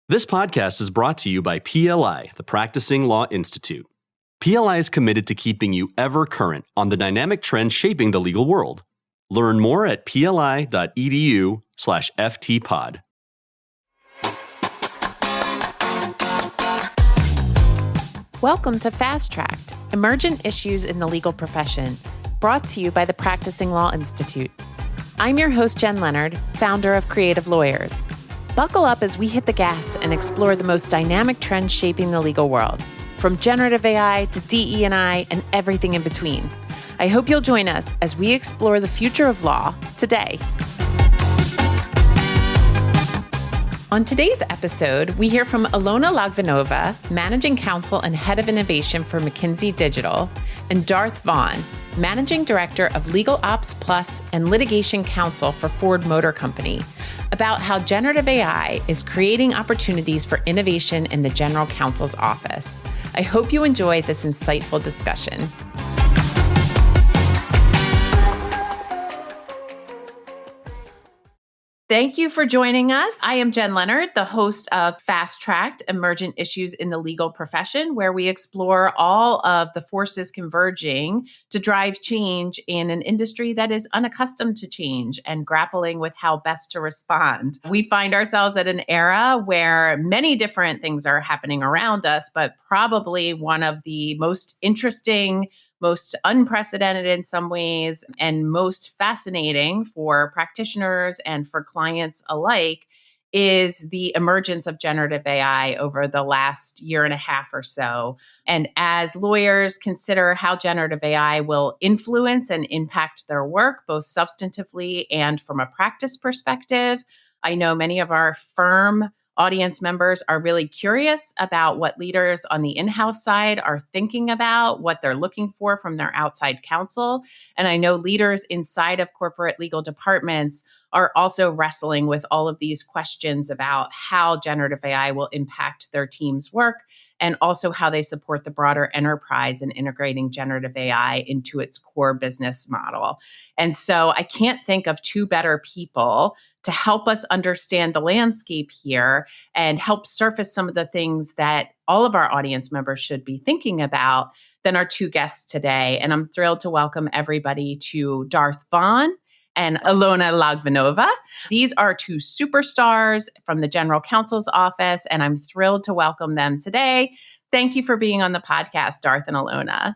This podcast is brought to you by PLI, the Practising Law Institute. PLI is committed to keeping you ever current on the dynamic trends shaping the legal world. Learn more at pli.edu/ftpod. Welcome to Fast Tracked, Emergent Issues in the Legal Profession, brought to you by the Practising Law Institute. I'm your host, Jen Leonard, founder of Creative Lawyers. Buckle up as we hit the gas and explore the most dynamic trends shaping the legal world, from generative AI to DE&I and everything in between. I hope you'll join us as we explore the future of law today. On today's episode, we hear from Ilona Logvinova, Managing Counsel and Head of Innovation for McKinsey Digital, and Darth Vaughn, Managing Director of Legal Ops Plus and Litigation Counsel for Ford Motor Company, about how generative AI is creating opportunities for innovation in the General Counsel's office. I hope you enjoy this insightful discussion. Thank you for joining us. I am Jen Leonard, the host of Fast Tracked, Emergent Issues in the Legal Profession, where we explore all of the forces converging to drive change in an industry that is unaccustomed to change and grappling with how best to respond. We find ourselves at an era where many different things are happening around us, but probably one of the most interesting, most unprecedented in some ways, and most fascinating for practitioners and for clients alike is the emergence of generative AI over the last year and a half or so. And as lawyers consider how generative AI will influence and impact their work, both substantively and from a practice perspective, I know many of our firm audience members are really curious about what leaders on the in-house side are thinking about, what they're looking for from their outside counsel. And I know leaders inside of corporate legal departments are also wrestling with all of these questions about how generative AI will impact their team's work and also how they support the broader enterprise in integrating generative AI into its core business model. And so I can't think of two better people to help us understand the landscape here and help surface some of the things that all of our audience members should be thinking about than our two guests today. And I'm thrilled to welcome everybody to Darth Vaughn and Ilona Logvinova. These are two superstars from the General Counsel's office, and I'm thrilled to welcome them today. Thank you for being on the podcast, Darth and Ilona.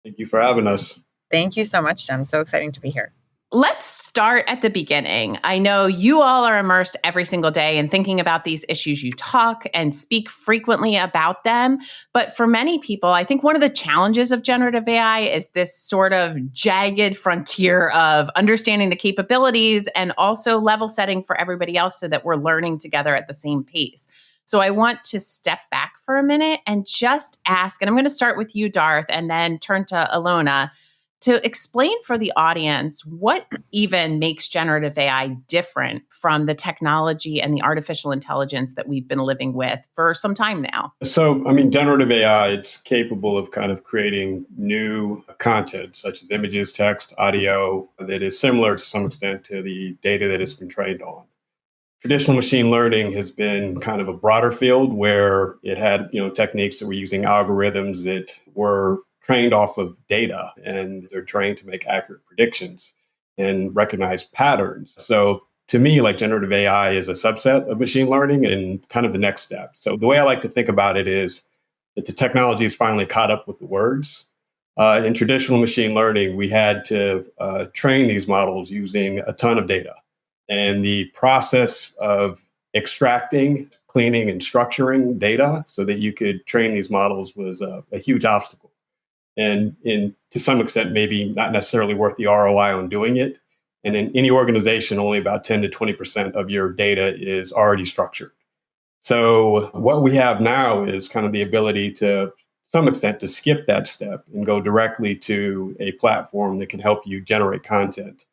Thank you for having us. Thank you so much, Jen. So exciting to be here. Let's start at the beginning. I know you all are immersed every single day in thinking about these issues. You talk and speak frequently about them. But for many people, I think one of the challenges of generative AI is this sort of jagged frontier of understanding the capabilities and also level setting for everybody else so that we're learning together at the same pace. So I want to step back for a minute and just ask, and I'm going to start with you, Darth, and then turn to Ilona, to explain for the audience what even makes generative AI different from the technology and the artificial intelligence that we've been living with for some time now. So, generative AI, it's capable of kind of creating new content, such as images, text, audio, that is similar to some extent to the data that it's been trained on. Traditional machine learning has been kind of a broader field where it had, techniques that were using algorithms that were trained off of data, and they're trained to make accurate predictions and recognize patterns. So to me, generative AI is a subset of machine learning and kind of the next step. So the way I like to think about it is that the technology has finally caught up with the words. In traditional machine learning, we had to train these models using a ton of data. And the process of extracting, cleaning, and structuring data so that you could train these models was a huge obstacle. And to some extent, maybe not necessarily worth the ROI on doing it. And in any organization, only about 10 to 20% of your data is already structured. So what we have now is kind of the ability to some extent to skip that step and go directly to a platform that can help you generate content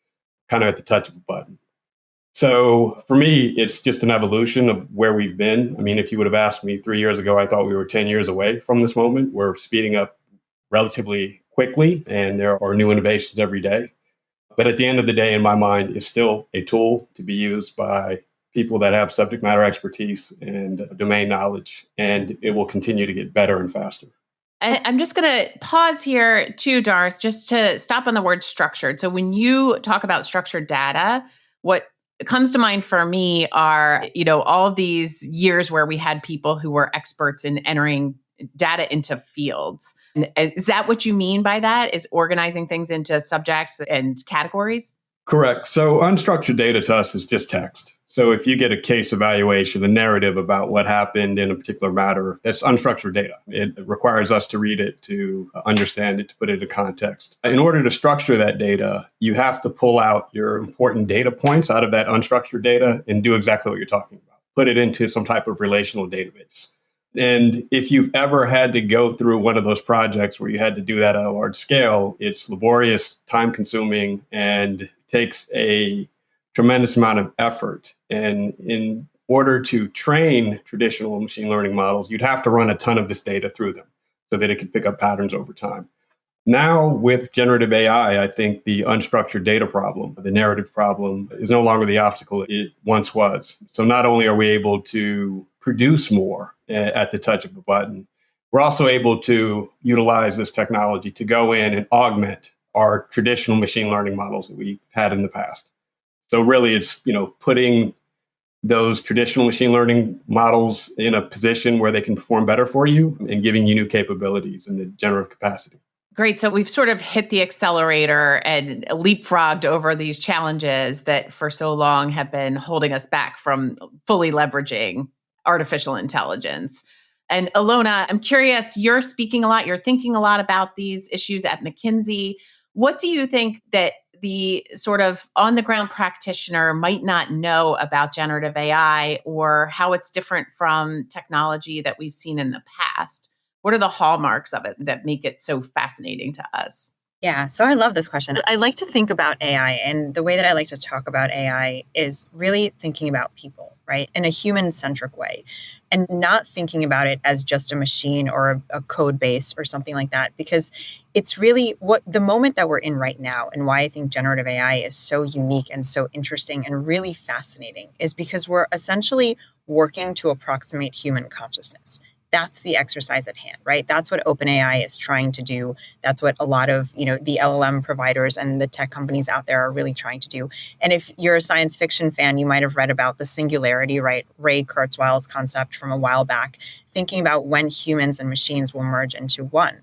kind of at the touch of a button. So for me, it's just an evolution of where we've been. If you would have asked me 3 years ago, I thought we were 10 years away from this moment. We're speeding up relatively quickly, and there are new innovations every day. But at the end of the day, in my mind, it's still a tool to be used by people that have subject matter expertise and domain knowledge, and it will continue to get better and faster. I'm just going to pause here too, Darth, just to stop on the word structured. So when you talk about structured data, what comes to mind for me are, all of these years where we had people who were experts in entering data into fields. Is that what you mean by that? Is organizing things into subjects and categories? Correct. So unstructured data to us is just text. So if you get a case evaluation, a narrative about what happened in a particular matter, that's unstructured data. It requires us to read it, to understand it, to put it in context. In order to structure that data, you have to pull out your important data points out of that unstructured data and do exactly what you're talking about. Put it into some type of relational database. And if you've ever had to go through one of those projects where you had to do that at a large scale, it's laborious, time consuming, and takes a tremendous amount of effort. And in order to train traditional machine learning models, you'd have to run a ton of this data through them so that it could pick up patterns over time. Now, with generative AI, I think the unstructured data problem, the narrative problem, is no longer the obstacle it once was. So not only are we able to produce more at the touch of a button, we're also able to utilize this technology to go in and augment our traditional machine learning models that we've had in the past. So really, it's putting those traditional machine learning models in a position where they can perform better for you and giving you new capabilities in the generative capacity. Great. So we've sort of hit the accelerator and leapfrogged over these challenges that for so long have been holding us back from fully leveraging artificial intelligence. And Ilona, I'm curious, you're speaking a lot, you're thinking a lot about these issues at McKinsey. What do you think that the sort of on-the-ground practitioner might not know about generative AI or how it's different from technology that we've seen in the past? What are the hallmarks of it that make it so fascinating to us? Yeah, so I love this question. I like to think about AI, and the way that I like to talk about AI is really thinking about people, right? In a human-centric way, and not thinking about it as just a machine or a code base or something like that, because it's really what the moment that we're in right now, and why I think generative AI is so unique and so interesting and really fascinating is because we're essentially working to approximate human consciousness. That's the exercise at hand, right? That's what OpenAI is trying to do. That's what a lot of, the LLM providers and the tech companies out there are really trying to do. And if you're a science fiction fan, you might have read about the singularity, right? Ray Kurzweil's concept from a while back, thinking about when humans and machines will merge into one.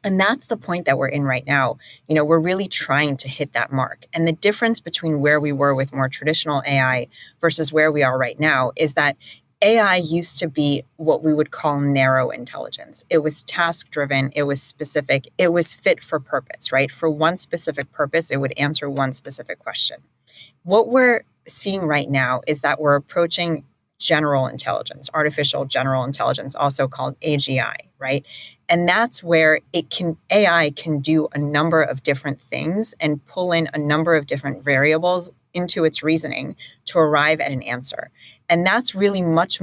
And that's the point that we're in right now. We're really trying to hit that mark. And the difference between where we were with more traditional AI versus where we are right now is that AI used to be what we would call narrow intelligence. It was task-driven, it was specific, it was fit for purpose, right? For one specific purpose, it would answer one specific question. What we're seeing right now is that we're approaching general intelligence, artificial general intelligence, also called AGI, right? And that's where AI can do a number of different things and pull in a number of different variables into its reasoning to arrive at an answer. And that's really much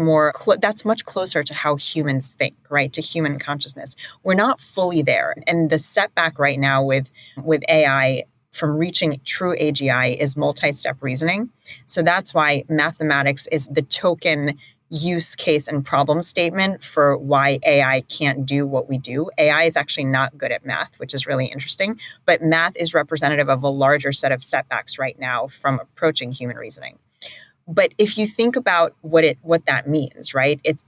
closer to how humans think, right? To human consciousness. We're not fully there. And the setback right now with AI from reaching true AGI is multi-step reasoning. So that's why mathematics is the token use case and problem statement for why AI can't do what we do. AI is actually not good at math, which is really interesting, but math is representative of a larger set of setbacks right now from approaching human reasoning. But if you think about what that means, right? It's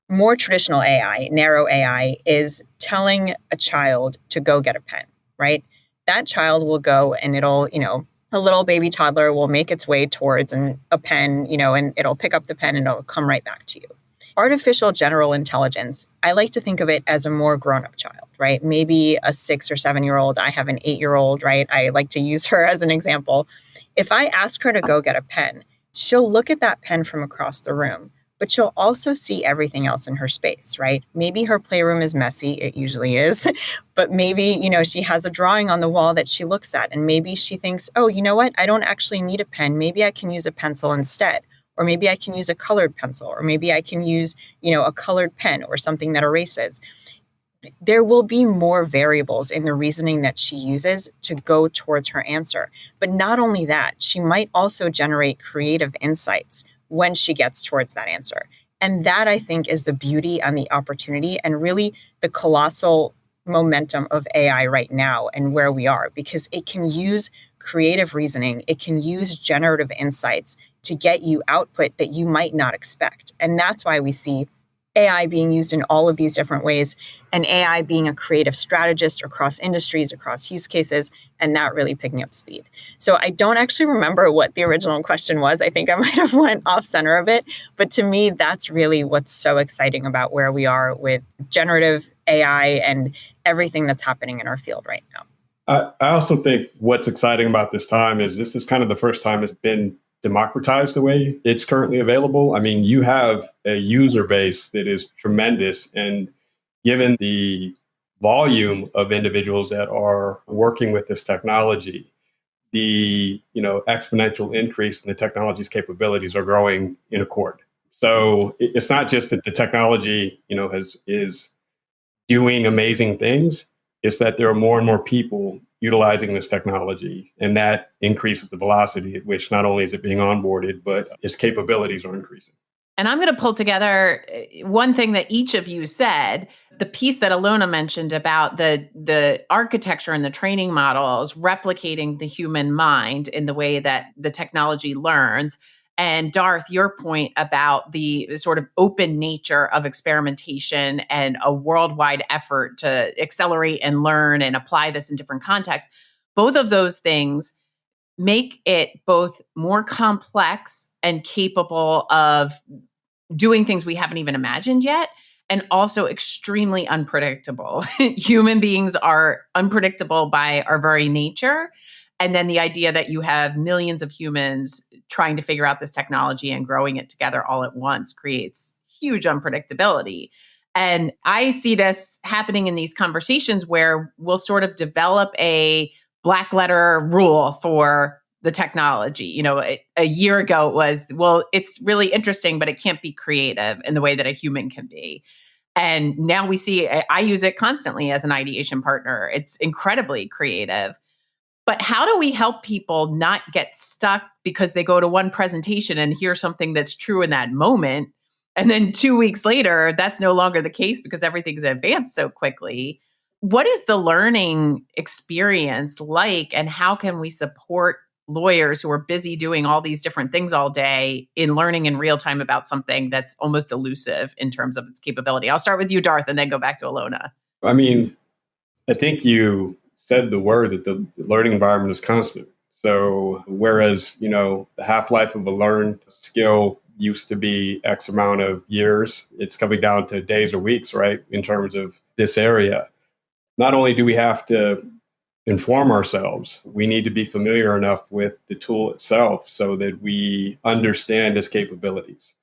more traditional AI, narrow AI, is telling a child to go get a pen, right? That child will go and it'll, a little baby toddler will make its way towards a pen, and it'll pick up the pen and it'll come right back to you. Artificial general intelligence, I like to think of it as a more grown-up child, right? Maybe a 6 or 7-year-old. I have an 8-year-old, right? I like to use her as an example. If I ask her to go get a pen, she'll look at that pen from across the room, but she'll also see everything else in her space, right? Maybe her playroom is messy. It usually is. But maybe, she has a drawing on the wall that she looks at. And maybe she thinks, oh, you know what? I don't actually need a pen. Maybe I can use a pencil instead. Or maybe I can use a colored pencil. Or maybe I can use, a colored pen or something that erases. there will be more variables in the reasoning that she uses to go towards her answer. But not only that, she might also generate creative insights when she gets towards that answer. And that, I think, is the beauty and the opportunity and really the colossal momentum of AI right now and where we are, because it can use creative reasoning, it can use generative insights to get you output that you might not expect. And that's why we see AI being used in all of these different ways, and AI being a creative strategist across industries, across use cases, and that really picking up speed. So I don't actually remember what the original question was. I think I might have went off center a bit, but to me, that's really what's so exciting about where we are with generative AI and everything that's happening in our field right now. I also think what's exciting about this time is this is kind of the first time it's been democratized the way it's currently available. I mean, you have a user base that is tremendous, and given the volume of individuals that are working with this technology, the exponential increase in the technology's capabilities are growing in accord. So it's not just that the technology is doing amazing things. It's that there are more and more people utilizing this technology, and that increases the velocity at which not only is it being onboarded, but its capabilities are increasing. And I'm going to pull together one thing that each of you said, the piece that Ilona mentioned about the architecture and the training models replicating the human mind in the way that the technology learns. And Darth, your point about the sort of open nature of experimentation and a worldwide effort to accelerate and learn and apply this in different contexts, both of those things make it both more complex and capable of doing things we haven't even imagined yet, and also extremely unpredictable. Human beings are unpredictable by our very nature. And then the idea that you have millions of humans trying to figure out this technology and growing it together all at once creates huge unpredictability. And I see this happening in these conversations where we'll sort of develop a black letter rule for the technology. A year ago it was, well, it's really interesting, but it can't be creative in the way that a human can be. And now we see, I use it constantly as an ideation partner. It's incredibly creative. But how do we help people not get stuck because they go to one presentation and hear something that's true in that moment, and then 2 weeks later, that's no longer the case because everything's advanced so quickly? What is the learning experience like, and how can we support lawyers who are busy doing all these different things all day in learning in real time about something that's almost elusive in terms of its capability? I'll start with you, Darth, and then go back to Ilona. I mean, I think you said the word that the learning environment is constant. So whereas, the half-life of a learned skill used to be X amount of years, it's coming down to days or weeks, right? In terms of this area. Not only do we have to inform ourselves, we need to be familiar enough with the tool itself so that we understand its capabilities.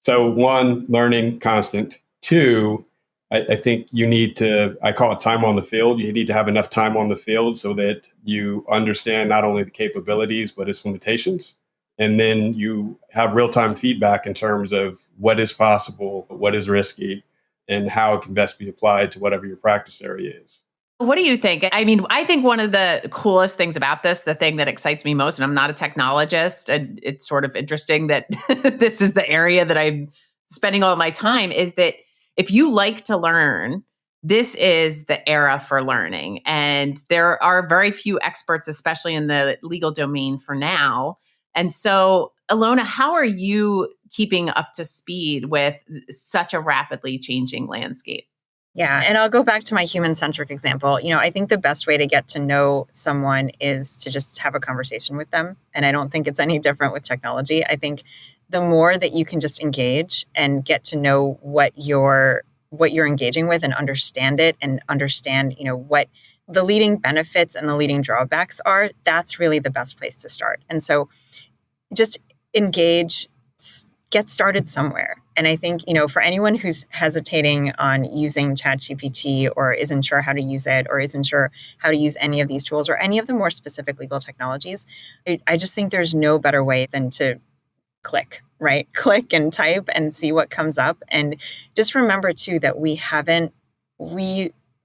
So one, learning constant. Two, I think you need to, I call it time on the field. You need to have enough time on the field so that you understand not only the capabilities, but its limitations. And then you have real-time feedback in terms of what is possible, what is risky, and how it can best be applied to whatever your practice area is. What do you think? I mean, I think one of the coolest things about this, the thing that excites me most, and I'm not a technologist, and it's sort of interesting that this is the area that I'm spending all of my time, is that if you like to learn, this is the era for learning. And there are very few experts, especially in the legal domain for now. And so, Ilona, how are you keeping up to speed with such a rapidly changing landscape? Yeah, and I'll go back to my human-centric example. I think the best way to get to know someone is to just have a conversation with them. And I don't think it's any different with technology. I think the more that you can just engage and get to know what you're engaging with and understand it, and understand, what the leading benefits and the leading drawbacks are, that's really the best place to start. And so just engage, get started somewhere. And I think, for anyone who's hesitating on using ChatGPT, or isn't sure how to use it, or isn't sure how to use any of these tools or any of the more specific legal technologies, I just think there's no better way than to click and type and see what comes up. And just remember too, that we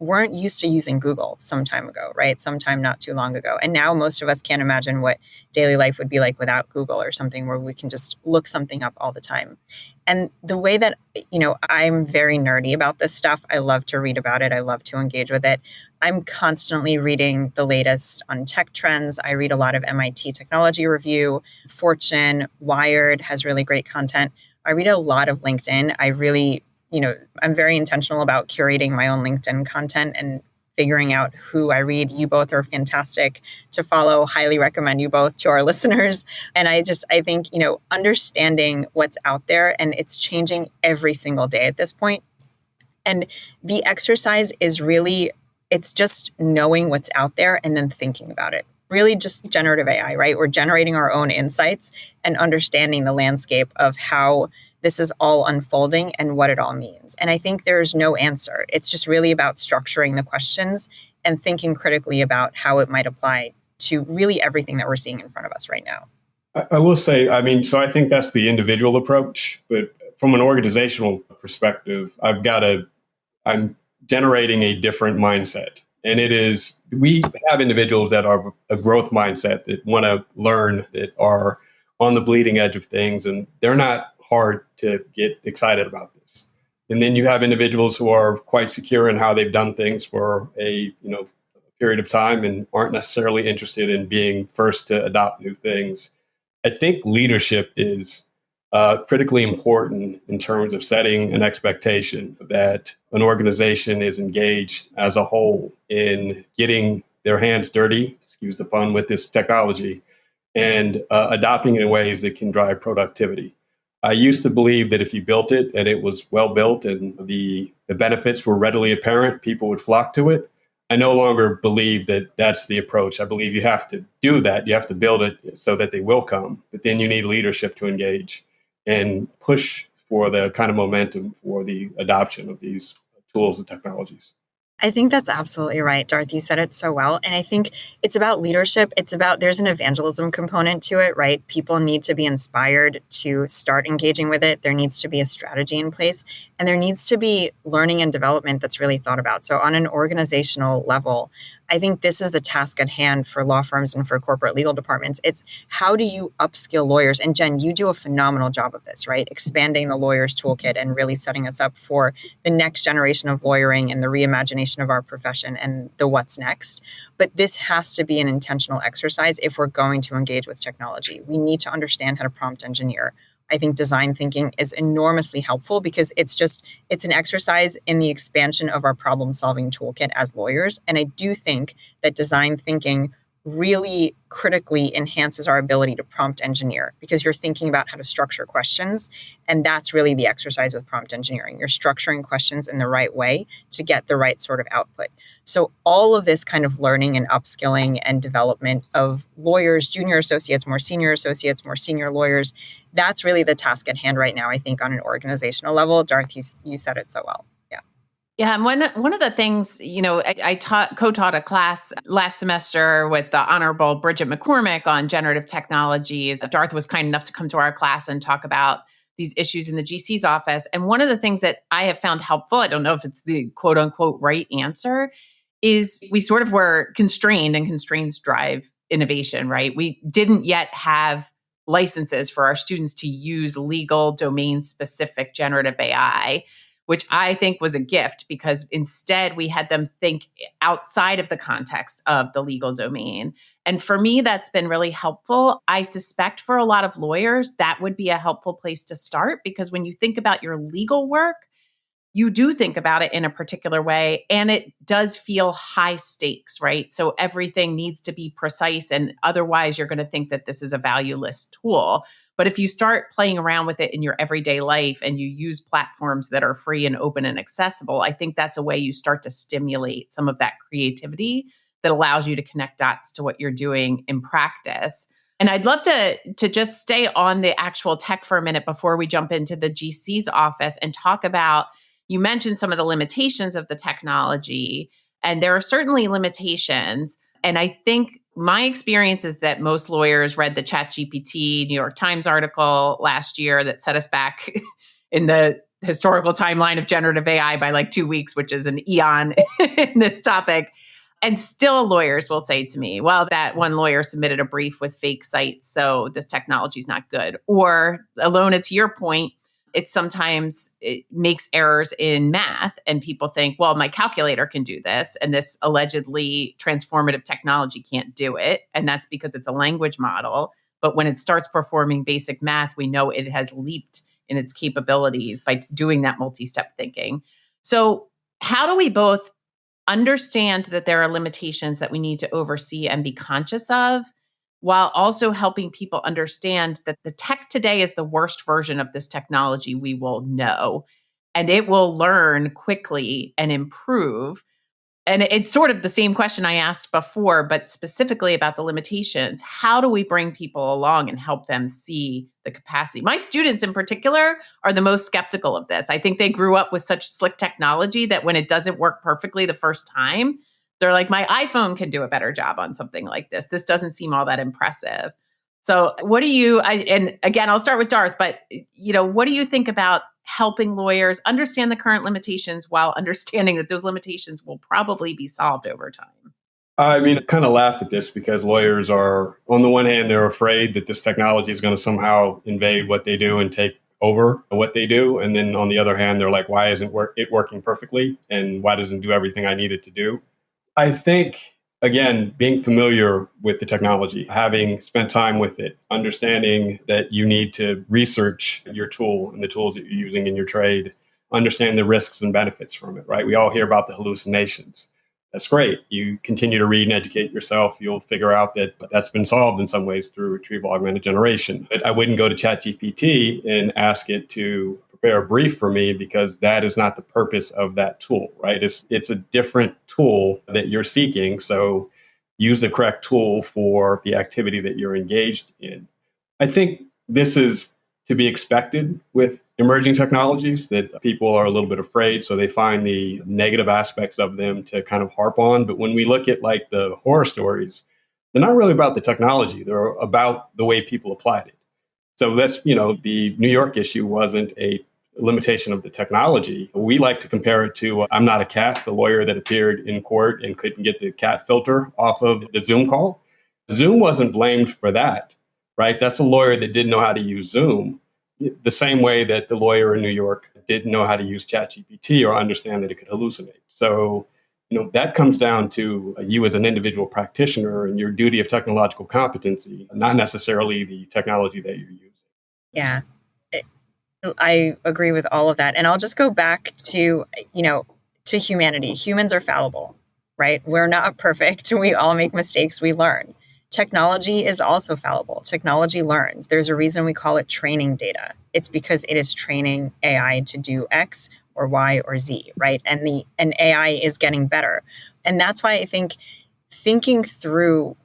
weren't used to using Google some time ago, right? Sometime not too long ago. And now most of us can't imagine what daily life would be like without Google or something where we can just look something up all the time. And the way that, I'm very nerdy about this stuff. I love to read about it. I love to engage with it. I'm constantly reading the latest on tech trends. I read a lot of MIT Technology Review, Fortune, Wired has really great content. I read a lot of LinkedIn. I really, I'm very intentional about curating my own LinkedIn content and figuring out who I read. You both are fantastic to follow. Highly recommend you both to our listeners. And I think, understanding what's out there, and it's changing every single day at this point. And the exercise is really, it's just knowing what's out there and then thinking about it. Really just generative AI, right? We're generating our own insights and understanding the landscape of how this is all unfolding and what it all means. And I think there's no answer. It's just really about structuring the questions and thinking critically about how it might apply to really everything that we're seeing in front of us right now. I will say, so I think that's the individual approach, but from an organizational perspective, I'm generating a different mindset. And we have individuals that are a growth mindset that want to learn, that are on the bleeding edge of things, and they're not hard to get excited about this. And then you have individuals who are quite secure in how they've done things for a period of time and aren't necessarily interested in being first to adopt new things. I think leadership is critically important in terms of setting an expectation that an organization is engaged as a whole in getting their hands dirty, excuse the pun, with this technology and adopting it in ways that can drive productivity. I used to believe that if you built it and it was well built and the benefits were readily apparent, people would flock to it. I no longer believe that that's the approach. I believe you have to do that. You have to build it so that they will come. But then you need leadership to engage and push for the kind of momentum for the adoption of these tools and technologies. I think that's absolutely right, Darth. You said it so well. And I think it's about leadership. There's an evangelism component to it, right? People need to be inspired to start engaging with it. There needs to be a strategy in place, and there needs to be learning and development that's really thought about. So on an organizational level, I think this is the task at hand for law firms and for corporate legal departments. It's how do you upskill lawyers? And Jen, you do a phenomenal job of this, right? Expanding the lawyer's toolkit and really setting us up for the next generation of lawyering and the reimagination of our profession and the what's next. But this has to be an intentional exercise if we're going to engage with technology. We need to understand how to prompt engineer. I think design thinking is enormously helpful because it's an exercise in the expansion of our problem-solving toolkit as lawyers. And I do think that design thinking really critically enhances our ability to prompt engineer because you're thinking about how to structure questions. And that's really the exercise with prompt engineering. You're structuring questions in the right way to get the right sort of output. So all of this kind of learning and upskilling and development of lawyers, junior associates, more senior lawyers, that's really the task at hand right now, I think, on an organizational level. Darth, you said it so well. Yeah, and one of the things, I co-taught a class last semester with the Honorable Bridget McCormick on generative technologies. Darth was kind enough to come to our class and talk about these issues in the GC's office. And one of the things that I have found helpful, I don't know if it's the quote unquote right answer, is we sort of were constrained, and constraints drive innovation, right? We didn't yet have licenses for our students to use legal domain specific generative AI, which I think was a gift because instead we had them think outside of the context of the legal domain. And for me, that's been really helpful. I suspect for a lot of lawyers, that would be a helpful place to start because when you think about your legal work, you do think about it in a particular way, and it does feel high stakes, right? So everything needs to be precise, and otherwise you're going to think that this is a valueless tool. But if you start playing around with it in your everyday life and you use platforms that are free and open and accessible, I think that's a way you start to stimulate some of that creativity that allows you to connect dots to what you're doing in practice. And I'd love to just stay on the actual tech for a minute before we jump into the GC's office and talk about, you mentioned some of the limitations of the technology, and there are certainly limitations. And I think my experience is that most lawyers read the ChatGPT New York Times article last year that set us back in the historical timeline of generative AI by like 2 weeks, which is an eon in this topic. And still lawyers will say to me, well, that one lawyer submitted a brief with fake sites, so this technology is not good. Or Ilona, to your point, it makes errors in math and people think, well, my calculator can do this and this allegedly transformative technology can't do it. And that's because it's a language model. But when it starts performing basic math, we know it has leaped in its capabilities by doing that multi-step thinking. So how do we both understand that there are limitations that we need to oversee and be conscious of, while also helping people understand that the tech today is the worst version of this technology we will know, and it will learn quickly and improve? And it's sort of the same question I asked before, but specifically about the limitations. How do we bring people along and help them see the capacity? My students in particular are the most skeptical of this. I think they grew up with such slick technology that when it doesn't work perfectly the first time, they're like, my iPhone can do a better job on something like this. This doesn't seem all that impressive. So what do you, and again, I'll start with Darth, but what do you think about helping lawyers understand the current limitations while understanding that those limitations will probably be solved over time? I mean, I kind of laugh at this because lawyers are, on the one hand, they're afraid that this technology is going to somehow invade what they do and take over what they do. And then on the other hand, they're like, why isn't it working perfectly? And why doesn't it do everything I need it to do? I think, again, being familiar with the technology, having spent time with it, understanding that you need to research your tool and the tools that you're using in your trade, understand the risks and benefits from it, right? We all hear about the hallucinations. That's great. You continue to read and educate yourself. You'll figure out that that's been solved in some ways through retrieval augmented generation. But I wouldn't go to ChatGPT and ask it to prepare a brief for me because that is not the purpose of that tool, right? It's a different tool that you're seeking. So use the correct tool for the activity that you're engaged in. I think this is to be expected with emerging technologies, that people are a little bit afraid. So they find the negative aspects of them to kind of harp on. But when we look at like the horror stories, they're not really about the technology. They're about the way people applied it. So that's, the New York issue wasn't a limitation of the technology. We like to compare it to I'm Not a Cat, the lawyer that appeared in court and couldn't get the cat filter off of the Zoom call. Zoom wasn't blamed for that, right? That's a lawyer that didn't know how to use Zoom, the same way that the lawyer in New York didn't know how to use ChatGPT or understand that it could hallucinate. So, that comes down to you as an individual practitioner and your duty of technological competency, not necessarily the technology that you're using. Yeah. I agree with all of that. And I'll just go back to, to humanity. Humans are fallible, right? We're not perfect. We all make mistakes. We learn. Technology is also fallible. Technology learns. There's a reason we call it training data. It's because it is training AI to do X or Y or Z, right? And AI is getting better. And that's why I think thinking through,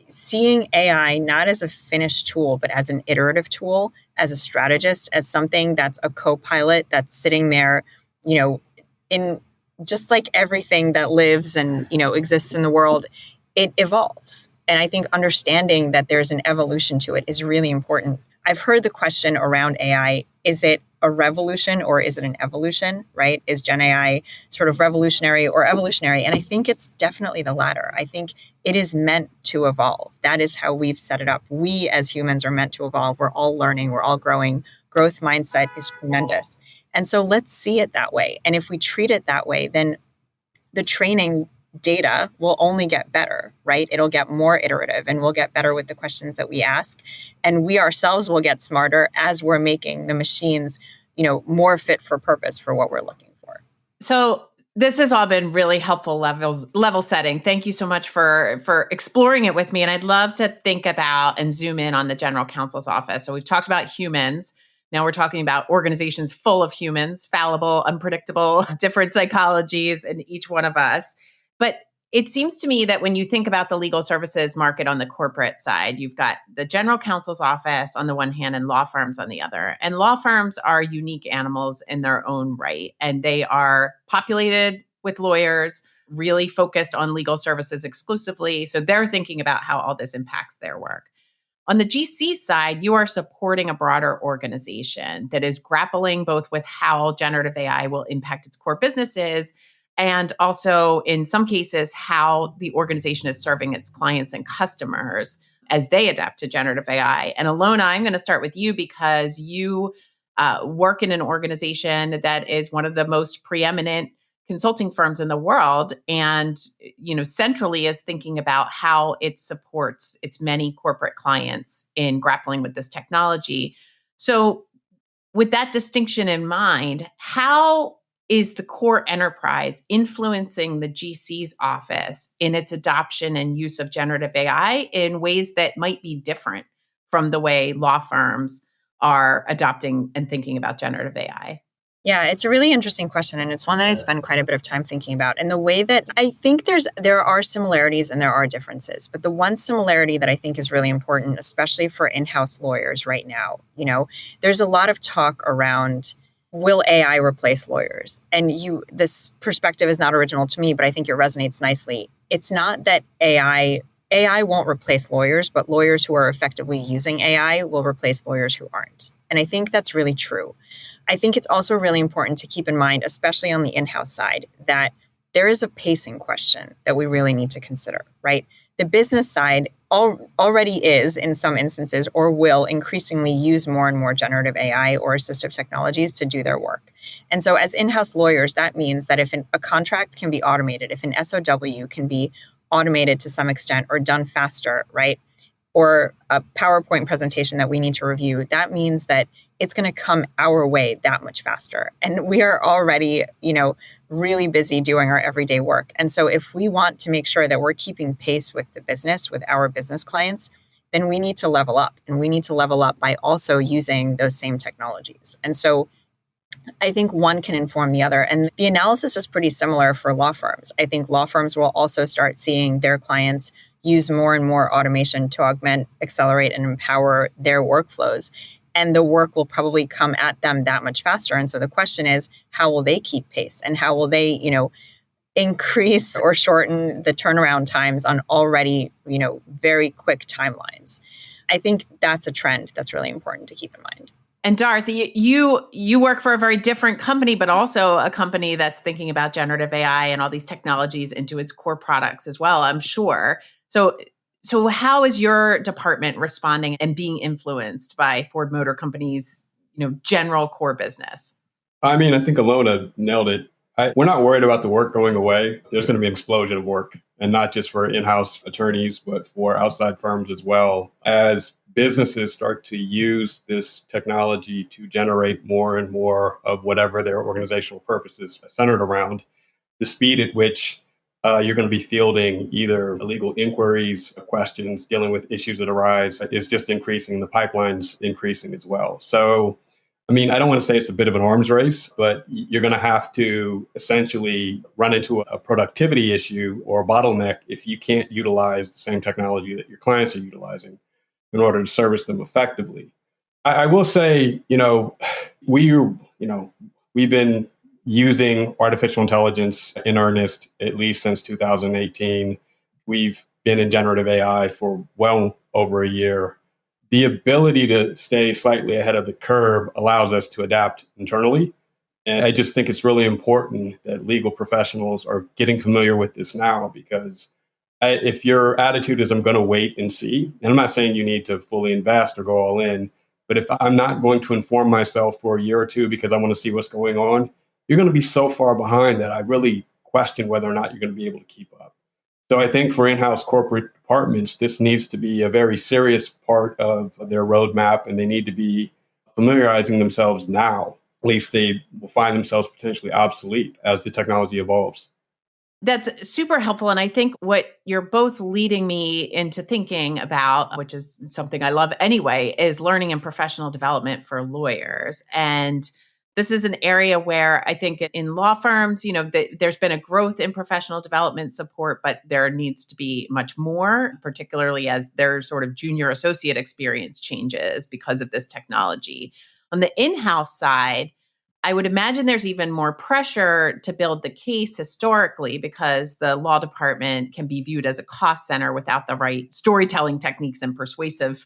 seeing AI not as a finished tool, but as an iterative tool, as a strategist, as something that's a co-pilot that's sitting there, in just like everything that lives and, exists in the world, it evolves. And I think understanding that there's an evolution to it is really important. I've heard the question around AI, is it a revolution or is it an evolution, right? Is Gen AI sort of revolutionary or evolutionary? And I think it's definitely the latter. I think it is meant to evolve. That is how we've set it up. We as humans are meant to evolve. We're all learning. We're all growing. Growth mindset is tremendous. And so let's see it that way. And if we treat it that way, then the training data will only get better, right? It'll get more iterative and we'll get better with the questions that we ask. And we ourselves will get smarter as we're making the machines, more fit for purpose for what we're looking for. So this has all been really helpful level setting. Thank you so much for exploring it with me. And I'd love to think about and zoom in on the General Counsel's office. So we've talked about humans. Now we're talking about organizations full of humans, fallible, unpredictable, different psychologies in each one of us. But it seems to me that when you think about the legal services market on the corporate side, you've got the General Counsel's office on the one hand and law firms on the other. And law firms are unique animals in their own right. And they are populated with lawyers, really focused on legal services exclusively. So they're thinking about how all this impacts their work. On the GC side, you are supporting a broader organization that is grappling both with how generative AI will impact its core businesses and also, in some cases, how the organization is serving its clients and customers as they adapt to generative AI. And Ilona, I'm going to start with you because you work in an organization that is one of the most preeminent consulting firms in the world, and centrally is thinking about how it supports its many corporate clients in grappling with this technology. So with that distinction in mind, how is the core enterprise influencing the GC's office in its adoption and use of generative AI in ways that might be different from the way law firms are adopting and thinking about generative AI? Yeah, it's a really interesting question, and it's one that I spend quite a bit of time thinking about. And the way that I think there are similarities and there are differences, but the one similarity that I think is really important, especially for in-house lawyers right now, there's a lot of talk around, will AI replace lawyers? And this perspective is not original to me, but I think it resonates nicely. It's not that AI won't replace lawyers, but lawyers who are effectively using AI will replace lawyers who aren't. And I think that's really true. I think it's also really important to keep in mind, especially on the in-house side, that there is a pacing question that we really need to consider, right? The business side already is, in some instances, or will increasingly use more and more generative AI or assistive technologies to do their work. And so as in-house lawyers, that means that if a contract can be automated, if an SOW can be automated to some extent or done faster, right? Or a PowerPoint presentation that we need to review, that means that it's going to come our way that much faster. And we are already, really busy doing our everyday work. And so if we want to make sure that we're keeping pace with the business, with our business clients, then we need to level up. And we need to level up by also using those same technologies. And so I think one can inform the other. And the analysis is pretty similar for law firms. I think law firms will also start seeing their clients use more and more automation to augment, accelerate, and empower their workflows. And the work will probably come at them that much faster. And so the question is, how will they keep pace? And how will they, increase or shorten the turnaround times on already, very quick timelines? I think that's a trend that's really important to keep in mind. And Darth, you work for a very different company, but also a company that's thinking about generative AI and all these technologies into its core products as well, I'm sure. So how is your department responding and being influenced by Ford Motor Company's, general core business? I think Ilona nailed it. We're not worried about the work going away. There's going to be an explosion of work, and not just for in-house attorneys, but for outside firms as well. As businesses start to use this technology to generate more and more of whatever their organizational purpose is centered around, the speed at which you're going to be fielding either legal inquiries, questions, dealing with issues that arise is just increasing. The pipeline's increasing as well. So, I don't want to say it's a bit of an arms race, but you're going to have to essentially run into a productivity issue or a bottleneck if you can't utilize the same technology that your clients are utilizing in order to service them effectively. I will say, we've been using artificial intelligence in earnest at least since 2018. We've been in generative AI for well over a year. The ability to stay slightly ahead of the curve allows us to adapt internally. And I just think it's really important that legal professionals are getting familiar with this now, because if your attitude is, I'm going to wait and see, and I'm not saying you need to fully invest or go all in, but if I'm not going to inform myself for a year or two because I want to see what's going on, you're going to be so far behind that I really question whether or not you're going to be able to keep up. So I think for in-house corporate departments, this needs to be a very serious part of their roadmap, and they need to be familiarizing themselves now. At least they will find themselves potentially obsolete as the technology evolves. That's super helpful. And I think what you're both leading me into thinking about, which is something I love anyway, is learning and professional development for lawyers. And this is an area where I think in law firms, there's been a growth in professional development support, but there needs to be much more, particularly as their sort of junior associate experience changes because of this technology. On the in-house side, I would imagine there's even more pressure to build the case historically, because the law department can be viewed as a cost center without the right storytelling techniques and persuasive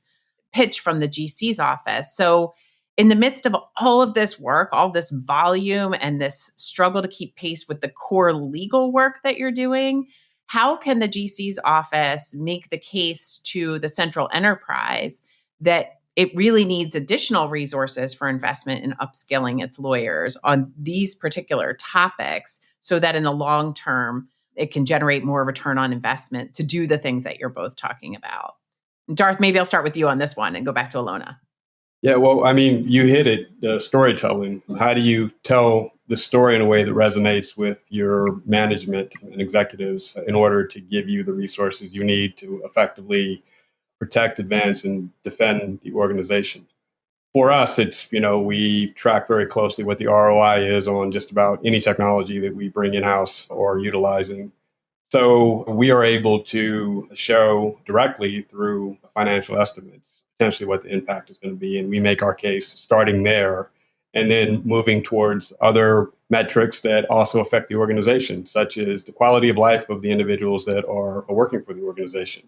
pitch from the GC's office. So in the midst of all of this work, all this volume and this struggle to keep pace with the core legal work that you're doing, how can the GC's office make the case to the central enterprise that it really needs additional resources for investment in upskilling its lawyers on these particular topics so that in the long term, it can generate more return on investment to do the things that you're both talking about? Darth, maybe I'll start with you on this one and go back to Ilona. Yeah, well, I mean, you hit it, storytelling. How do you tell the story in a way that resonates with your management and executives in order to give you the resources you need to effectively protect, advance, and defend the organization? For us, it's, we track very closely what the ROI is on just about any technology that we bring in-house or utilizing. So we are able to show directly through financial estimates potentially what the impact is going to be. And we make our case starting there and then moving towards other metrics that also affect the organization, such as the quality of life of the individuals that are working for the organization,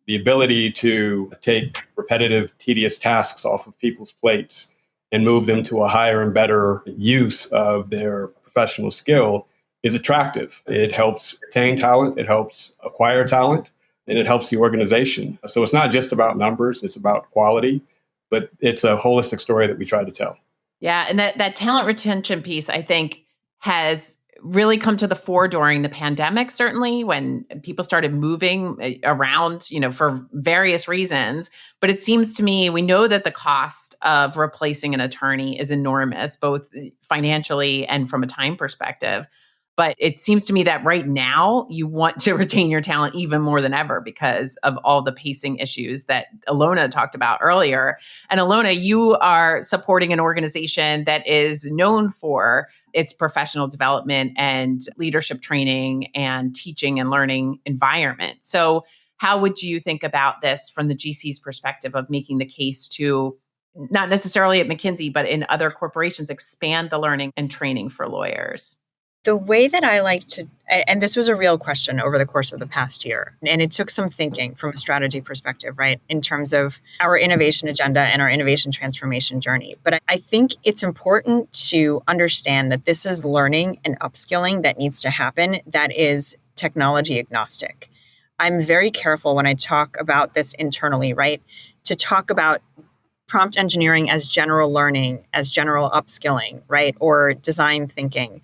the ability to take repetitive, tedious tasks off of people's plates and move them to a higher and better use of their professional skill is attractive. It helps retain talent, it helps acquire talent, and it helps the organization. So it's not just about numbers, it's about quality, but it's a holistic story that we try to tell. Yeah, and that talent retention piece, I think, has really come to the fore during the pandemic, certainly when people started moving around, for various reasons. But it seems to me, we know that the cost of replacing an attorney is enormous, both financially and from a time perspective. But it seems to me that right now you want to retain your talent even more than ever because of all the pacing issues that Ilona talked about earlier. And Ilona, you are supporting an organization that is known for its professional development and leadership training and teaching and learning environment. So how would you think about this from the GC's perspective of making the case to, not necessarily at McKinsey, but in other corporations, expand the learning and training for lawyers? The way that I like to, and this was a real question over the course of the past year, and it took some thinking from a strategy perspective, right, in terms of our innovation agenda and our innovation transformation journey. But I think it's important to understand that this is learning and upskilling that needs to happen that is technology agnostic. I'm very careful when I talk about this internally, right, to talk about prompt engineering as general learning, as general upskilling, right, or design thinking,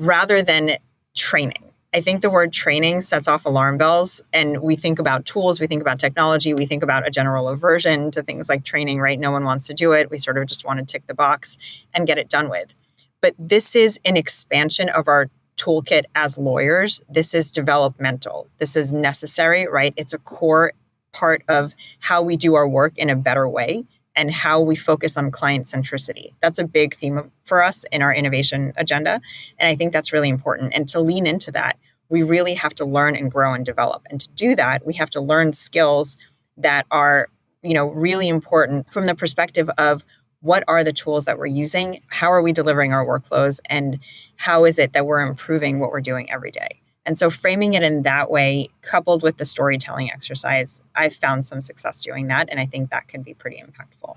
rather than training. I think the word training sets off alarm bells, and we think about tools, we think about technology, we think about a general aversion to things like training, right? No one wants to do it. We sort of just want to tick the box and get it done with. But this is an expansion of our toolkit as lawyers. This is developmental. This is necessary, right? It's a core part of how we do our work in a better way and how we focus on client centricity. That's a big theme for us in our innovation agenda. And I think that's really important. And to lean into that, we really have to learn and grow and develop. And to do that, we have to learn skills that are, really important from the perspective of what are the tools that we're using, how are we delivering our workflows, and how is it that we're improving what we're doing every day. And so framing it in that way, coupled with the storytelling exercise, I've found some success doing that. And I think that can be pretty impactful.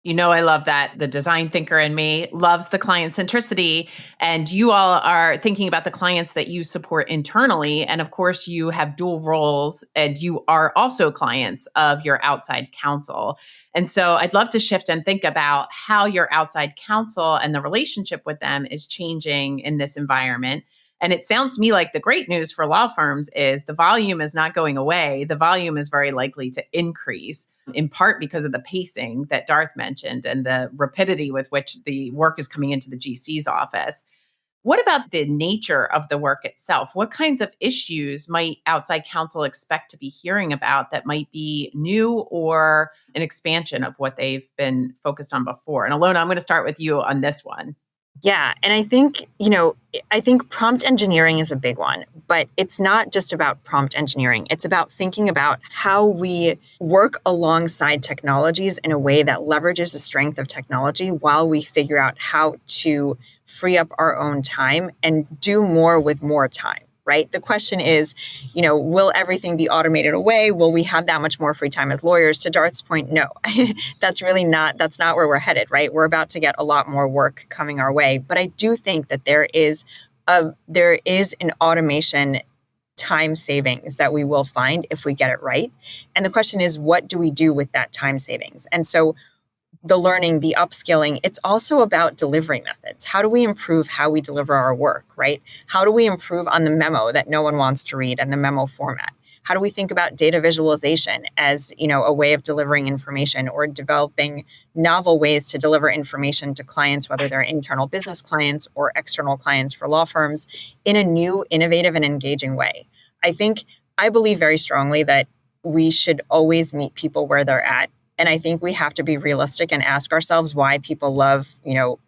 I love that. The design thinker in me loves the client centricity. And you all are thinking about the clients that you support internally. And of course, you have dual roles and you are also clients of your outside counsel. And so I'd love to shift and think about how your outside counsel and the relationship with them is changing in this environment. And it sounds to me like the great news for law firms is the volume is not going away. The volume is very likely to increase, in part because of the pacing that Darth mentioned and the rapidity with which the work is coming into the GC's office. What about the nature of the work itself? What kinds of issues might outside counsel expect to be hearing about that might be new or an expansion of what they've been focused on before? And Ilona, I'm going to start with you on this one. Yeah. And I think prompt engineering is a big one, but it's not just about prompt engineering. It's about thinking about how we work alongside technologies in a way that leverages the strength of technology while we figure out how to free up our own time and do more with more time. right? The question is, will everything be automated away? Will we have that much more free time as lawyers? To Darth's point, no. That's not where we're headed, right? We're about to get a lot more work coming our way. But I do think that there is an automation time savings that we will find if we get it right. And the question is, what do we do with that time savings? And so the learning, the upskilling, it's also about delivery methods. How do we improve how we deliver our work, right? How do we improve on the memo that no one wants to read and the memo format? How do we think about data visualization as, a way of delivering information, or developing novel ways to deliver information to clients, whether they're internal business clients or external clients for law firms, in a new, innovative, and engaging way? I believe very strongly that we should always meet people where they're at. And I think we have to be realistic and ask ourselves why people love,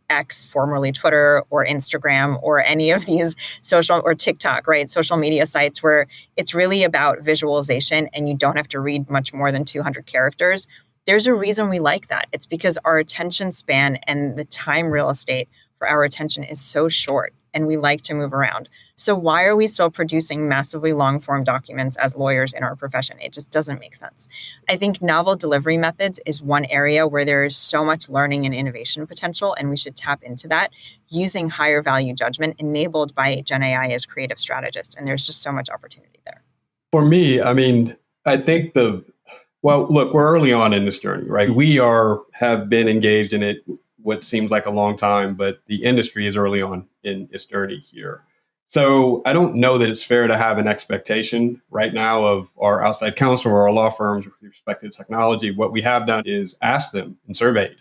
X, formerly Twitter, or Instagram, or any of these social, or TikTok, right? Social media sites where it's really about visualization and you don't have to read much more than 200 characters. There's a reason we like that. It's because our attention span and the time real estate for our attention is so short, and we like to move around. So why are we still producing massively long form documents as lawyers in our profession? It just doesn't make sense. I think novel delivery methods is one area where there is so much learning and innovation potential, and we should tap into that using higher value judgment enabled by Gen AI as creative strategists. And there's just so much opportunity there. For me, I think look, we're early on in this journey, right? We have been engaged in it what seems like a long time, but the industry is early on in its journey here. So I don't know that it's fair to have an expectation right now of our outside counsel or our law firms with respect to technology. What we have done is asked them and surveyed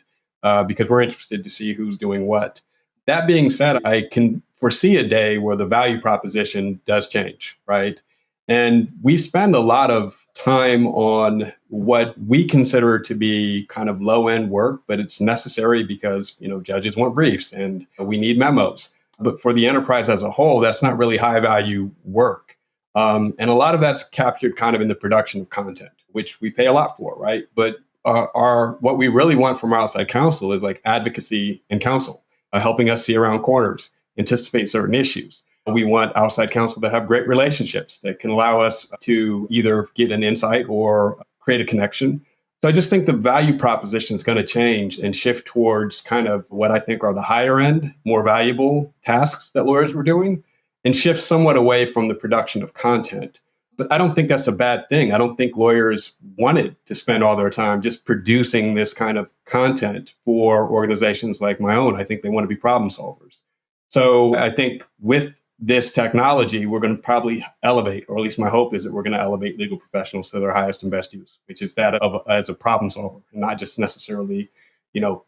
because we're interested to see who's doing what. That being said, I can foresee a day where the value proposition does change, right? And we spend a lot of time on what we consider to be kind of low-end work, but it's necessary because, judges want briefs and we need memos. But for the enterprise as a whole, that's not really high-value work. And a lot of that's captured kind of in the production of content, which we pay a lot for, right? But what we really want from our outside counsel is like advocacy and counsel, helping us see around corners, anticipate certain issues. We want outside counsel to have great relationships that can allow us to either get an insight or create a connection. So I just think the value proposition is going to change and shift towards kind of what I think are the higher end, more valuable tasks that lawyers were doing, and shift somewhat away from the production of content. But I don't think that's a bad thing. I don't think lawyers wanted to spend all their time just producing this kind of content for organizations like my own. I think they want to be problem solvers. So I think with this technology, we're going to probably elevate, or at least my hope is that we're going to elevate legal professionals to their highest and best use, which is that as a problem solver, and not just necessarily,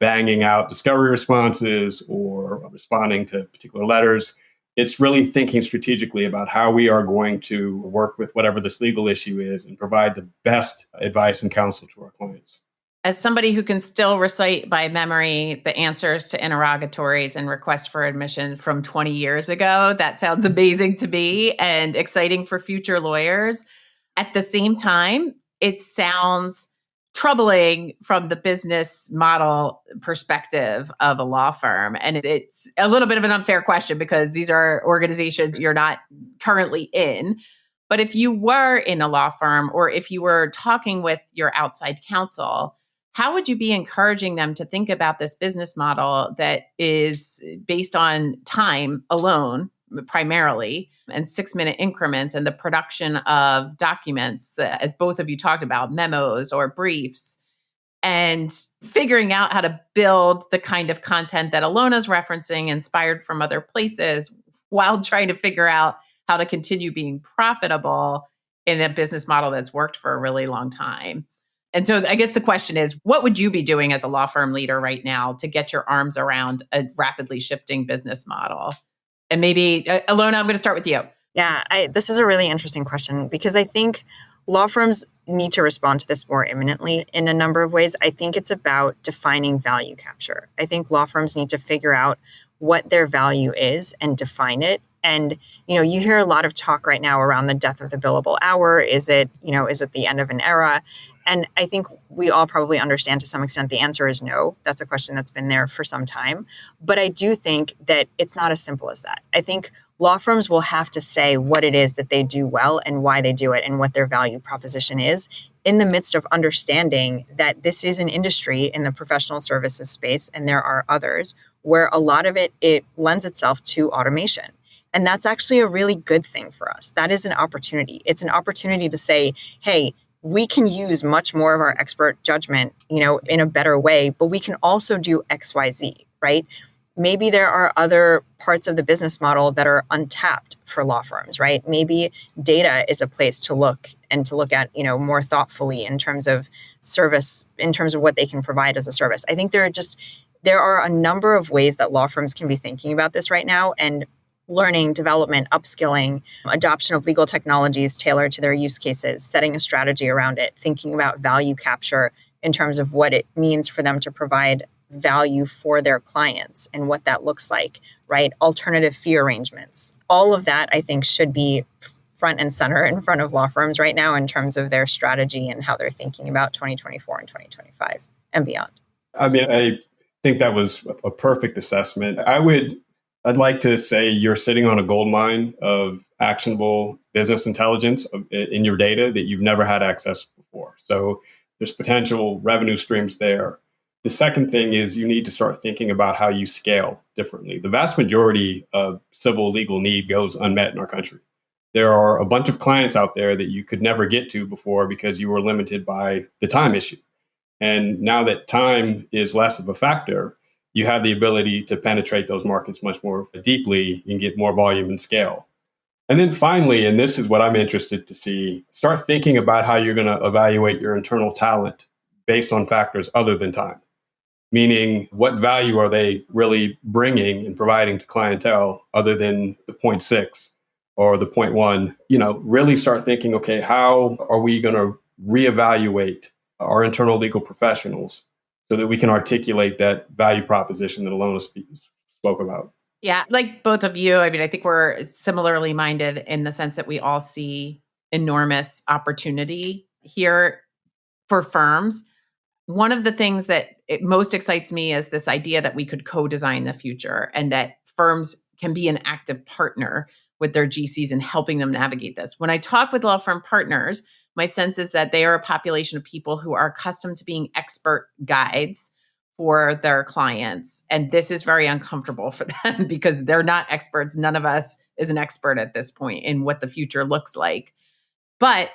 banging out discovery responses or responding to particular letters. It's really thinking strategically about how we are going to work with whatever this legal issue is and provide the best advice and counsel to our clients. As somebody who can still recite by memory the answers to interrogatories and requests for admission from 20 years ago, that sounds amazing to me and exciting for future lawyers. At the same time, it sounds troubling from the business model perspective of a law firm. And it's a little bit of an unfair question because these are organizations you're not currently in. But if you were in a law firm, or if you were talking with your outside counsel, how would you be encouraging them to think about this business model that is based on time alone, primarily, and 6-minute increments, and the production of documents, as both of you talked about, memos or briefs, and figuring out how to build the kind of content that Ilona's referencing, inspired from other places, while trying to figure out how to continue being profitable in a business model that's worked for a really long time? And so I guess the question is, what would you be doing as a law firm leader right now to get your arms around a rapidly shifting business model? And maybe, Ilona, I'm going to start with you. Yeah, this is a really interesting question because I think law firms need to respond to this more imminently in a number of ways. I think it's about defining value capture. I think law firms need to figure out what their value is and define it And, you hear a lot of talk right now around the death of the billable hour. Is it the end of an era? And I think we all probably understand to some extent the answer is no. That's a question that's been there for some time. But I do think that it's not as simple as that. I think law firms will have to say what it is that they do well and why they do it and what their value proposition is in the midst of understanding that this is an industry in the professional services space, and there are others where a lot of it lends itself to automation. And that's actually a really good thing for us. That is an opportunity. It's an opportunity to say, hey, we can use much more of our expert judgment, in a better way, but we can also do X, Y, Z, right? Maybe there are other parts of the business model that are untapped for law firms, right? Maybe data is a place to look at, more thoughtfully in terms of service, in terms of what they can provide as a service. I think there are a number of ways that law firms can be thinking about this right now, and learning, development, upskilling, adoption of legal technologies tailored to their use cases, setting a strategy around it, thinking about value capture in terms of what it means for them to provide value for their clients and what that looks like, right? Alternative fee arrangements. All of that, I think, should be front and center in front of law firms right now in terms of their strategy and how they're thinking about 2024 and 2025 and beyond. I mean, I think that was a perfect assessment. I'd like to say you're sitting on a gold mine of actionable business intelligence in your data that you've never had access to before. So there's potential revenue streams there. The second thing is you need to start thinking about how you scale differently. The vast majority of civil legal need goes unmet in our country. There are a bunch of clients out there that you could never get to before because you were limited by the time issue. And now that time is less of a factor, you have the ability to penetrate those markets much more deeply and get more volume and scale. And then finally, and this is what I'm interested to see, start thinking about how you're going to evaluate your internal talent based on factors other than time. Meaning, what value are they really bringing and providing to clientele other than the 0.6 or the 0.1? Really start thinking, okay, how are we going to reevaluate our internal legal professionals so that we can articulate that value proposition that Ilona spoke about? Yeah, like both of you, I mean, I think we're similarly minded in the sense that we all see enormous opportunity here for firms. One of the things that it most excites me is this idea that we could co-design the future and that firms can be an active partner with their GCs in helping them navigate this. When I talk with law firm partners, my sense is that they are a population of people who are accustomed to being expert guides for their clients. And this is very uncomfortable for them because they're not experts. None of us is an expert at this point in what the future looks like. But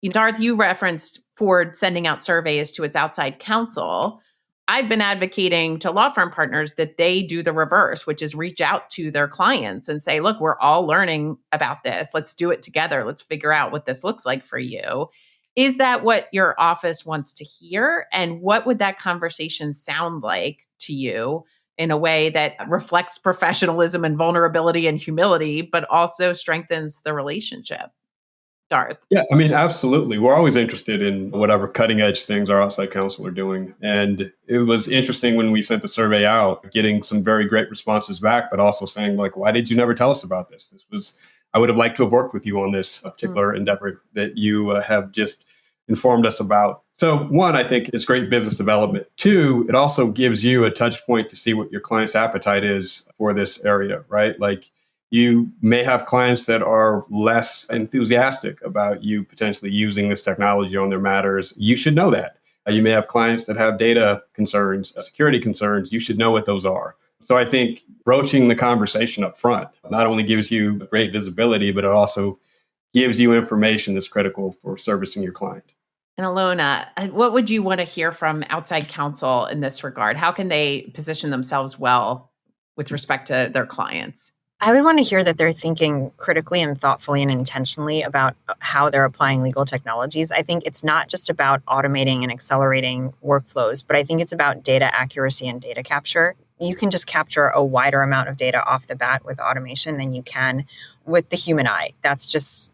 Darth, you referenced Ford sending out surveys to its outside counsel. I've been advocating to law firm partners that they do the reverse, which is reach out to their clients and say, look, we're all learning about this. Let's do it together. Let's figure out what this looks like for you. Is that what your office wants to hear? And what would that conversation sound like to you in a way that reflects professionalism and vulnerability and humility, but also strengthens the relationship? Darth. Yeah, I mean, absolutely. We're always interested in whatever cutting edge things our outside counsel are doing. And it was interesting when we sent the survey out, getting some very great responses back, but also saying like, why did you never tell us about this? I would have liked to have worked with you on this particular endeavor that you have just informed us about. So one, I think it's great business development. Two, it also gives you a touch point to see what your client's appetite is for this area, right? Like, you may have clients that are less enthusiastic about you potentially using this technology on their matters. You should know that. You may have clients that have data concerns, security concerns. You should know what those are. So I think broaching the conversation up front not only gives you great visibility, but it also gives you information that's critical for servicing your client. And Ilona, what would you want to hear from outside counsel in this regard? How can they position themselves well with respect to their clients? I would want to hear that they're thinking critically and thoughtfully and intentionally about how they're applying legal technologies. I think it's not just about automating and accelerating workflows, but I think it's about data accuracy and data capture. You can just capture a wider amount of data off the bat with automation than you can with the human eye. That's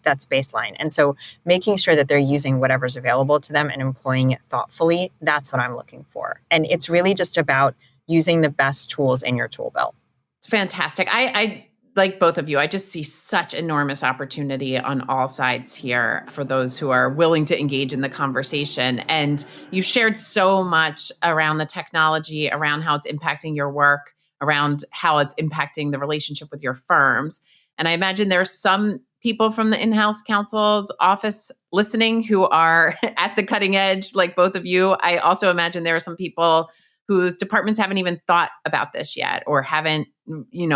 baseline. And so making sure that they're using whatever's available to them and employing it thoughtfully, that's what I'm looking for. And it's really just about using the best tools in your tool belt. It's fantastic. I like both of you, I just see such enormous opportunity on all sides here for those who are willing to engage in the conversation. And you shared so much around the technology, around how it's impacting your work, around how it's impacting the relationship with your firms. And I imagine there's some people from the in-house counsel's office listening who are at the cutting edge, like both of you. I also imagine there are some people whose departments haven't even thought about this yet or haven't,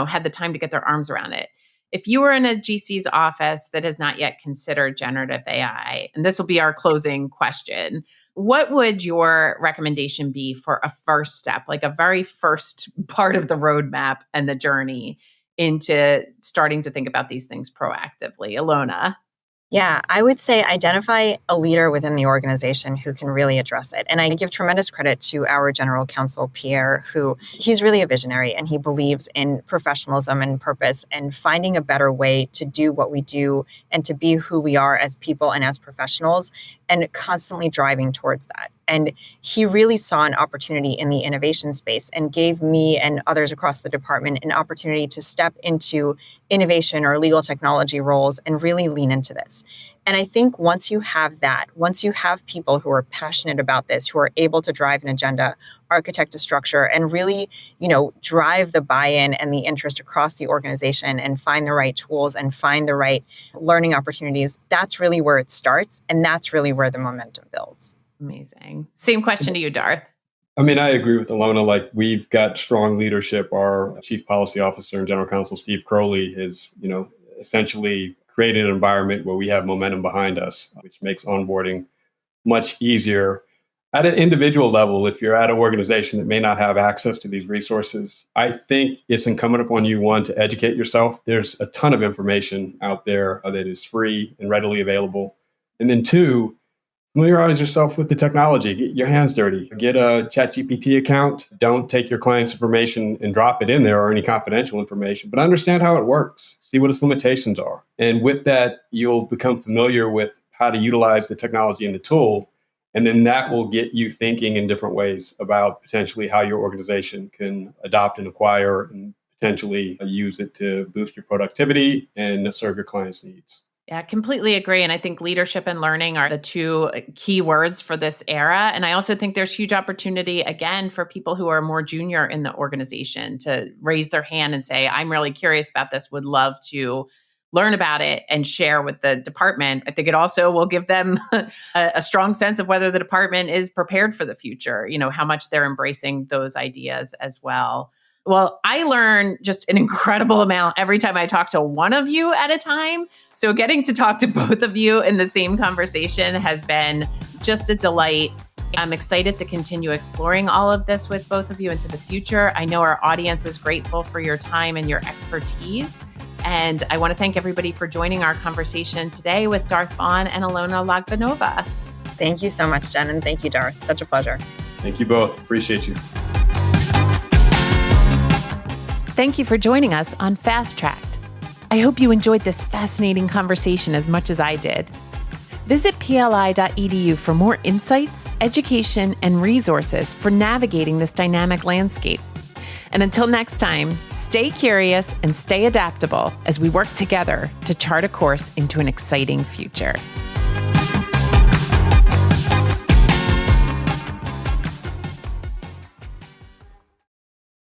had the time to get their arms around it. If you were in a GC's office that has not yet considered generative AI, and this will be our closing question, what would your recommendation be for a first step, like a very first part of the roadmap and the journey into starting to think about these things proactively? Ilona? Yeah, I would say identify a leader within the organization who can really address it. And I give tremendous credit to our general counsel, Pierre, who he's really a visionary and he believes in professionalism and purpose and finding a better way to do what we do and to be who we are as people and as professionals and constantly driving towards that. And he really saw an opportunity in the innovation space and gave me and others across the department an opportunity to step into innovation or legal technology roles and really lean into this. And I think once you have that, once you have people who are passionate about this, who are able to drive an agenda, architect a structure, and really, drive the buy-in and the interest across the organization and find the right tools and find the right learning opportunities, that's really where it starts. And that's really where the momentum builds. Amazing. Same question to you, Darth. I mean, I agree with Ilona. Like, we've got strong leadership. Our Chief Policy Officer and General Counsel, Steve Crowley, has, essentially created an environment where we have momentum behind us, which makes onboarding much easier. At an individual level, if you're at an organization that may not have access to these resources, I think it's incumbent upon you, one, to educate yourself. There's a ton of information out there that is free and readily available. And then two, familiarize yourself with the technology. Get your hands dirty. Get a ChatGPT account. Don't take your client's information and drop it in there or any confidential information, but understand how it works. See what its limitations are. And with that, you'll become familiar with how to utilize the technology and the tool. And then that will get you thinking in different ways about potentially how your organization can adopt and acquire and potentially use it to boost your productivity and serve your clients' needs. Yeah, completely agree. And I think leadership and learning are the two key words for this era. And I also think there's huge opportunity, again, for people who are more junior in the organization to raise their hand and say, I'm really curious about this, would love to learn about it and share with the department. I think it also will give them a strong sense of whether the department is prepared for the future, how much they're embracing those ideas as well. Well, I learn just an incredible amount every time I talk to one of you at a time. So getting to talk to both of you in the same conversation has been just a delight. I'm excited to continue exploring all of this with both of you into the future. I know our audience is grateful for your time and your expertise. And I want to thank everybody for joining our conversation today with Darth Vaughn and Ilona Logvinova. Thank you so much, Jen, and thank you, Darth. Such a pleasure. Thank you both. Appreciate you. Thank you for joining us on Fast Tracked. I hope you enjoyed this fascinating conversation as much as I did. Visit pli.edu for more insights, education, and resources for navigating this dynamic landscape. And until next time, stay curious and stay adaptable as we work together to chart a course into an exciting future.